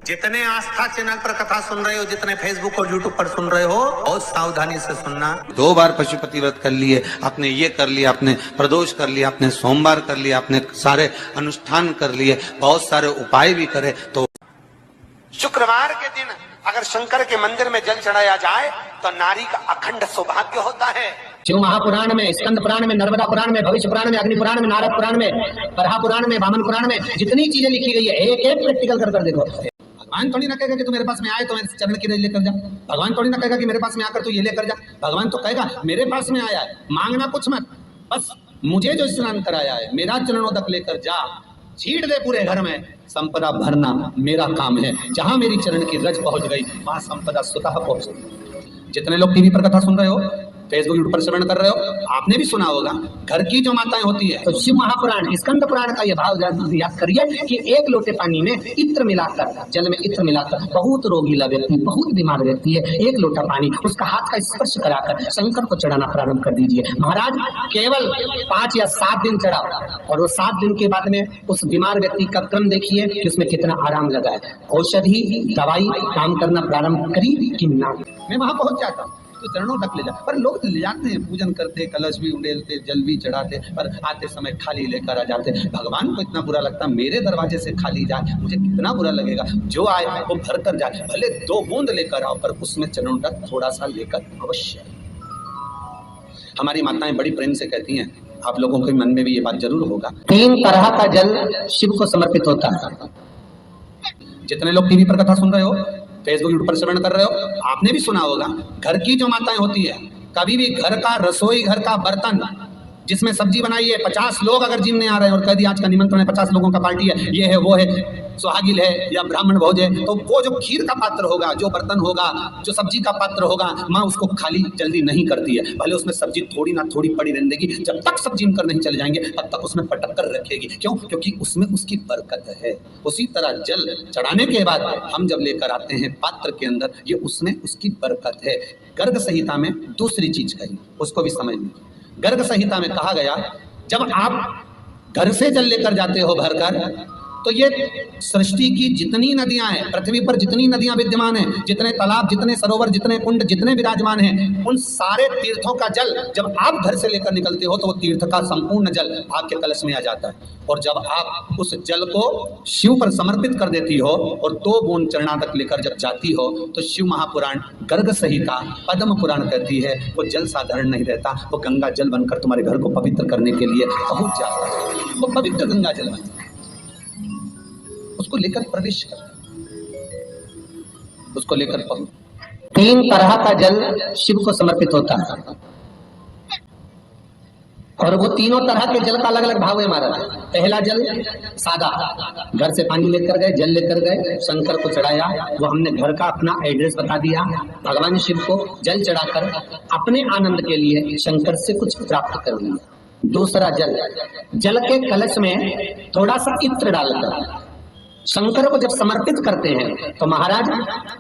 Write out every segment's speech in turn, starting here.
जितने आस्था चैनल पर कथा सुन रहे हो, जितने फेसबुक और यूट्यूब पर सुन रहे हो, बहुत सावधानी से सुनना। 2 बार पशुपति व्रत कर लिए, आपने ये कर लिया, आपने प्रदोष कर लिया, आपने सोमवार कर लिया, आपने सारे अनुष्ठान कर लिए, बहुत सारे उपाय भी करे, तो शुक्रवार के दिन अगर शंकर के मंदिर में जल चढ़ाया जाए तो नारी का अखंड सौभाग्य होता है। शिव महापुराण में, स्कंद पुराण में, नर्मदा पुराण में, भविष्य पुराण में, अग्नि पुराण में, नारद पुराण में, बरहा पुराण में, वामन पुराण में जितनी चीजें लिखी गई है, एक एक प्रैक्टिकल कर देखो। भगवान थोड़ी ना कहेगा कि तू मेरे पास में आए तो मेरे चरण की रज लेकर जा। भगवान थोड़ी ना कहेगा कि मेरे पास में आकर तू ये लेकर जा। भगवान तो कहेगा मेरे पास में आया है, मांगना कुछ मत, बस मुझे जो स्नान कराया है मेरा चरणोदक लेकर जा, छीट दे पूरे घर में, संपदा भरना मेरा काम है। जहां मेरी चरण की रज पहुंच गई वहां संपदा स्वतः पहुंच गई। जितने लोग टीवी पर कथा सुन रहे हो, फेसबुक यूट्यूब पर श्रवण कर रहे हो, आपने भी सुना होगा घर की जो माताएं होती है, तो शिव महापुराण, स्कंद पुराण का यह भाव याद करिए कि 1 लोटे पानी में इत्र मिलाकर, जल में इत्र मिलाकर, बहुत रोगीला व्यक्ति, बहुत बीमार व्यक्ति है, 1 लोटा पानी उसका हाथ का स्पर्श कराकर शंकर को चढ़ाना प्रारंभ कर दीजिए। महाराज केवल 5 या 7 दिन चढ़ाओ, और वो 7 दिन के बाद में उस बीमार व्यक्ति का क्रम देखिए कि उसमें कितना आराम लगा है। औषधि दवाई काम करना प्रारंभ करी कि ना, मैं वहां पहुंच जाता हूँ तो चरणों तक ले जा। पर लोग ले जाते हैं, पूजन करते, कलश भी उड़ेलते, जल भी चढ़ाते, पर आते समय खाली लेकर आ जाते। भगवान को इतना बुरा लगता, मेरे दरवाजे से खाली जाए मुझे कितना बुरा लगेगा। जो आए वो भर कर जाए, भले 2 बूंद लेकर आओ, पर उसमें चरणों तक थोड़ा सा लेकर अवश्य। हमारी माताएं बड़ी प्रेम से कहती हैं, आप लोगों के मन में भी ये बात जरूर होगा, 3 तरह का जल शिव को समर्पित होता है। जितने लोग टीवी पर कथा सुन रहे हो, फेसबुक यूट्यूब पर श्रवण कर रहे हो, आपने भी सुना होगा घर की जो माताएं होती है, कभी भी घर का रसोई, घर का बर्तन जिसमें सब्जी बनाई है, 50 लोग अगर जिम में आ रहे हैं और कह दिया आज का निमंत्रण है, 50 लोगों का पार्टी है, ये है वो है, सुहागिल है या ब्राह्मण भोज है, तो वो जो खीर का पात्र होगा, जो बर्तन होगा, जो सब्जी का पात्र होगा, माँ उसको खाली जल्दी नहीं करती है। भले उसमें सब्जी थोड़ी ना थोड़ी पड़ी रहने देगी, जब तक सब जिम कर नहीं चले जाएंगे तब तक उसमें पटक कर रखेगी। क्यों? क्योंकि उसमें उसकी बरकत है। उसी तरह जल चढ़ाने के बाद हम जब लेकर आते हैं पात्र के अंदर, ये उसमें उसकी बरकत है। गर्ग संहिता में दूसरी चीज कही, उसको भी समझ लीजिए। गर्ग संहिता में कहा गया, जब आप घर से जल लेकर जाते हो भरकर, तो ये सृष्टि की जितनी नदियां हैं, पृथ्वी पर जितनी नदियां विद्यमान हैं, जितने तालाब, जितने सरोवर, जितने कुंड, जितने विराजमान हैं, उन सारे तीर्थों का जल जब आप घर से लेकर निकलते हो तो वो तीर्थ का संपूर्ण जल आपके कलश में आ जाता है। और जब आप उस जल को शिव पर समर्पित कर देती हो और 2 बूंद चरणादक लेकर जब जाती हो, तो शिव महापुराण, गर्ग संहिता, पद्म पुराण कहती है वो जल साधारण नहीं रहता, वो गंगा जल बनकर तुम्हारे घर को पवित्र करने के लिए पहुंच जाता है। वो पवित्र गंगा जल बनता है, उसको लेकर प्रवेश कर, उसको लेकर पहुंच। 3 तरह का जल शिव को समर्पित होता है, और वो तीनों तरह के जल का अलग अलग भाव है महाराज। पहला जल सादा, घर से पानी लेकर गए, जल लेकर गए, शंकर को चढ़ाया, वो हमने घर का अपना एड्रेस बता दिया, भगवान शिव को जल चढ़ाकर अपने आनंद के लिए शंकर से कुछ प्राप्त कर लिया। दूसरा जल, जल के कलश में थोड़ा सा इत्र डालकर शंकर को जब समर्पित करते हैं, तो महाराज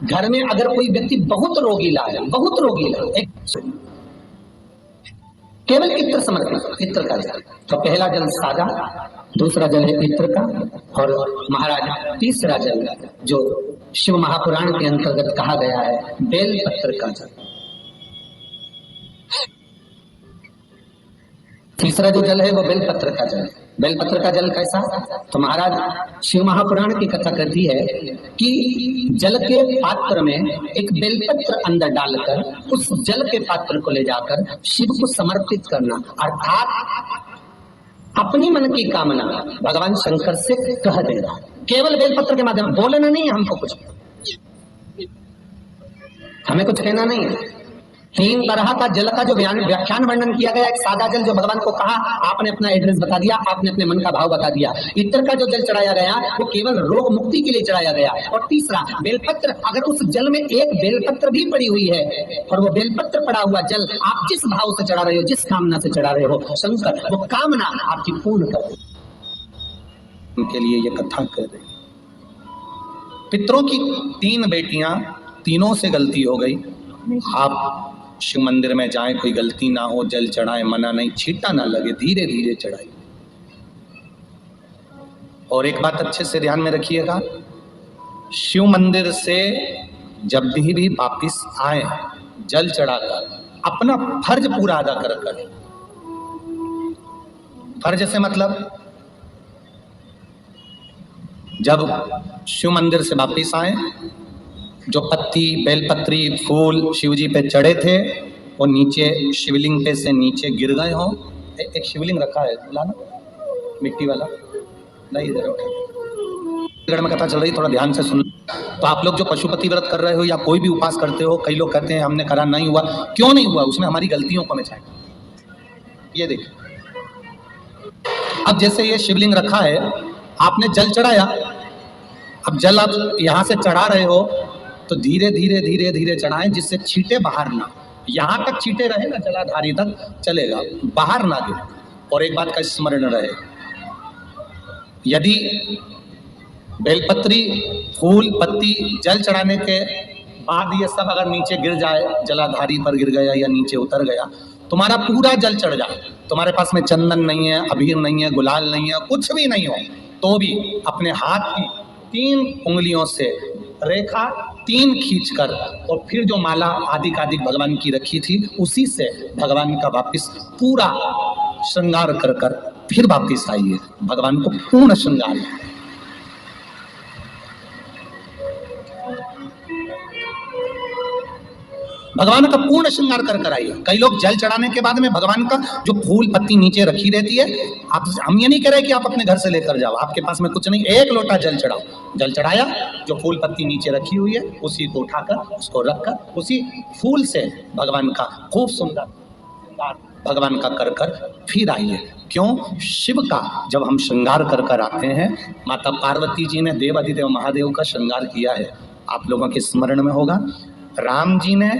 घर में अगर कोई व्यक्ति बहुत रोगीला है, बहुत रोगीला, केवल इत्र समर्पित, इत्र का जल। तो पहला जल सादा, दूसरा जल है इत्र का, और महाराज तीसरा जल जो शिव महापुराण के अंतर्गत कहा गया है, बेल पत्र का जल। तीसरा जो जल है वो बेलपत्र का जल। बेलपत्र का जल कैसा? तो महाराज शिव महापुराण की कथा कहती है कि जल के पात्र में एक बेलपत्र अंदर डालकर उस जल के पात्र को ले जाकर शिव को समर्पित करना, अर्थात अपनी मन की कामना भगवान शंकर से कह देना, केवल बेलपत्र के माध्यम। बोलना नहीं है हमको, कुछ हमें कुछ कहना नहीं है। 3 तरह का जल का जो व्याख्यान वर्णन किया गया, एक सादा जल जो भगवान को कहा, आपने अपना एड्रेस बता दिया, आपने अपने मन का भाव बता दिया। इत्र का जो जल चढ़ाया गया वो केवल रोग मुक्ति के लिए चढ़ाया गया। और तीसरा बेलपत्र, अगर उस जल में एक बेलपत्र भी पड़ी हुई है और वो बेलपत्र पड़ा हुआ जल आप जिस भाव से चढ़ा रहे हो, जिस कामना से चढ़ा रहे हो, शंकर वो कामना आपकी पूर्ण कर उनके लिए ये कथा कर रही। पितरों की 3 बेटियां, तीनों से गलती हो गई। आप शिव मंदिर में जाएं, कोई गलती ना हो, जल चढ़ाएं, मना नहीं, छींटा ना लगे, धीरे धीरे चढ़ाइए। और एक बात अच्छे से ध्यान में रखिएगा, शिव मंदिर से जब भी वापिस आए जल चढ़ाकर अपना फर्ज पूरा अदा कर। फर्ज से मतलब जब शिव मंदिर से वापिस आए, जो पत्ती बेलपत्री फूल शिव जी पे चढ़े थे वो नीचे शिवलिंग पे से नीचे गिर गए हों। एक शिवलिंग रखा है लाना मिट्टी वाला, नहीं इधर उठा में कथा चल रही, थोड़ा ध्यान से सुन। तो आप लोग जो पशुपति व्रत कर रहे हो या कोई भी उपास करते हो, कई लोग कहते हैं हमने करा नहीं हुआ। क्यों नहीं हुआ? उसमें हमारी गलतियों को मिटाएं। ये देखिए, अब जैसे ये शिवलिंग रखा है, आपने जल चढ़ाया, अब जल आप यहाँ से चढ़ा रहे हो तो धीरे धीरे धीरे धीरे चढ़ाएं जिससे छींटे बाहर ना, यहाँ तक छींटे रहे ना, जलाधारी तक चलेगा, बाहर ना गिरे। और एक बात का स्मरण रहे, यदि बेलपत्री फूल पत्ती जल चढ़ाने के बाद ये सब अगर नीचे गिर जाए, जलाधारी पर गिर गया या नीचे उतर गया, तुम्हारा पूरा जल चढ़ जाए, तुम्हारे पास में चंदन नहीं है, अबीर नहीं है, गुलाल नहीं है, कुछ भी नहीं हो, तो भी अपने हाथ की 3 उंगलियों से रेखा 3 खींचकर और फिर जो माला आदिक भगवान की रखी थी उसी से भगवान का वापिस पूरा श्रृंगार कर फिर वापिस आइए, भगवान को पूर्ण श्रृंगार। भगवान का पूर्ण श्रृंगार कर आइए। कई लोग जल चढ़ाने के बाद में भगवान का जो फूल पत्ती नीचे रखी रहती है, आप, हम ये नहीं कह रहे कि आप अपने घर से लेकर जाओ, आपके पास में कुछ नहीं, 1 लोटा जल चढ़ाओ, जल चढ़ाया, जो फूल पत्ती नीचे रखी हुई है उसी को उठाकर उसको रखकर उसी फूल से भगवान का खूब सुंदर भगवान का कर फिर आइए। क्यों? शिव का जब हम श्रृंगार कर आते हैं, माता पार्वती जी ने देवाधिदेव महादेव का श्रृंगार किया है, आप लोगों के स्मरण में होगा। राम जी ने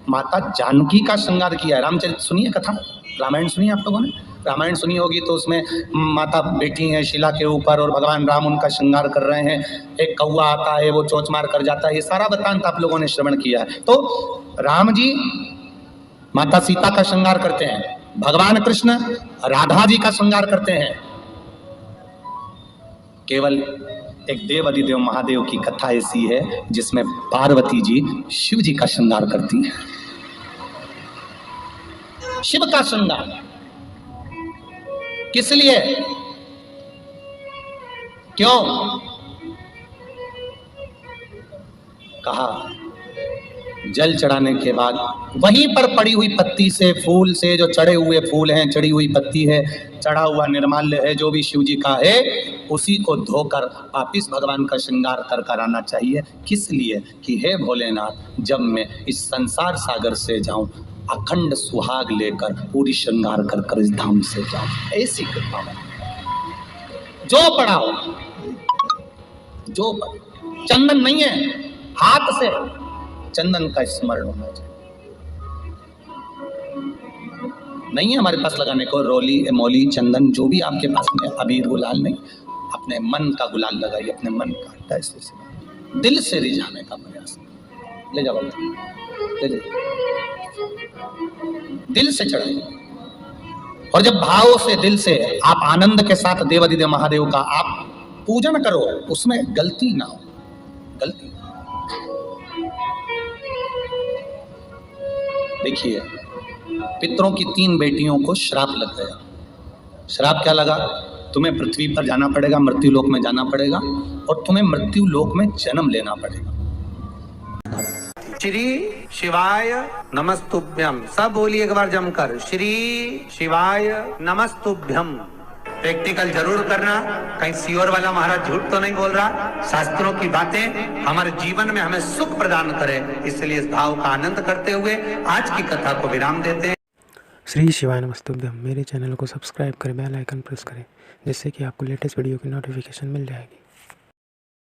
माता जानकी का श्रृंगार किया है। रामचरित सुनिए कथा, रामायण सुनिए, आप लोगों ने रामायण सुनी होगी, तो उसमें माता बैठी हैं शिला के ऊपर और भगवान राम उनका श्रृंगार कर रहे हैं, एक कौवा आता है वो चोंच मार कर जाता है, ये सारा वृत्तांत आप लोगों ने श्रवण किया है। तो राम जी माता सीता का श्रृंगार करते हैं, भगवान कृष्ण राधा जी का श्रृंगार करते हैं। केवल एक देव अधिदेव महादेव की कथा ऐसी है जिसमें पार्वती जी शिव जी का श्रृंगार करती है। शिव का श्रृंगार किस लिए? क्यों? कहा जल चढ़ाने के बाद वहीं पर पड़ी हुई पत्ती से, फूल से, जो चढ़े हुए फूल हैं, चढ़ी हुई पत्ती है, चढ़ा हुआ निर्माल्य है, जो भी शिव जी का है, उसी को धोकर वापिस भगवान का श्रृंगार कर आना चाहिए। किस लिए? कि हे भोलेनाथ, जब मैं इस संसार सागर से जाऊं, अखंड सुहाग लेकर पूरी श्रृंगार कर इस धाम से जाऊं। ऐसी कृपा जो पढ़ाओ, जो चंदन नहीं है, हाथ से चंदन का स्मरण होना चाहिए। नहीं है हमारे पास लगाने को रोली, मौली, चंदन, जो भी आपके पास में, अबीर गुलाल नहीं, अपने मन का गुलाल लगाइए, अपने मन का, ऐसे दिल से रिझाने का प्रयास। ले जाओ, ले जाओ, दिल से चढ़ाइए। और जब भाव से, दिल से आप आनंद के साथ देवाधिदेव महादेव का आप पूजन करो, उसमें गलती ना हो, गलती। देखिए, पितरों की 3 बेटियों को श्राप लग गया। श्राप क्या लगा? तुम्हें पृथ्वी पर जाना पड़ेगा, मृत्यु लोक में जाना पड़ेगा, और तुम्हें मृत्यु लोक में जन्म लेना पड़ेगा। श्री शिवाय नमस्तुभ्यम, सब बोलिए एक बार जमकर, श्री शिवाय नमस्तुभ्यम। प्रैक्टिकल जरूर करना, कहीं सियोर वाला महाराज झूठ तो नहीं बोल रहा। शास्त्रों की बातें हमारे जीवन में हमें सुख प्रदान करें, इसलिए इस भाव का आनंद करते हुए आज की कथा को विराम देते हैं। श्री शिवाय नमस्तुभ्यम। मेरे चैनल को सब्सक्राइब करें, बेल आइकन प्रेस करें, जिससे कि आपको लेटेस्ट वीडियो की नोटिफिकेशन मिल जाएगी।